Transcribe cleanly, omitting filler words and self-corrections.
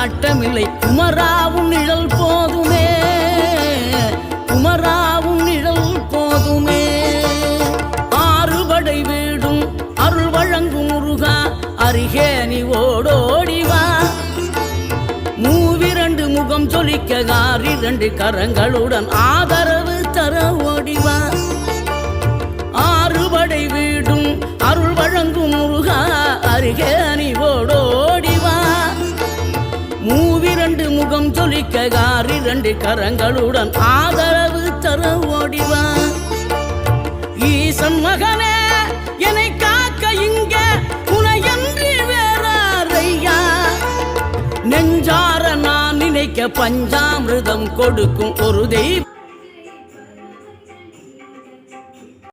நாட்டமில்லை குமராவும் நிழல் போதுமே, குமராவும் நிழல் போதுமே. ஆறுபடை வீடும் அருள் வழங்கும் முருகா அருகே நீ ஓடோடிவா. மூவிரண்டு முகம் சொலிக்க ஆறிரண்டு கரங்களுடன் ஆதரவு தர ஓடிவா. ஆறுபடை வீடும் அருள் வழங்கும் முருகா அருகே நீ ஓடோடிவா. மூவிரண்டு முகம் சொலிக்க ஆறிரண்டு கரங்களுடன் ஆதரவு தர ஓடிவா. ஈசன் மகனே என்னை காக்க இங்க உனையன்றி வேறாரையா. நெஞ்சார நான் நினைக்க பஞ்சாமிர்தம் கொடுக்கும் ஒரு தெய்வம்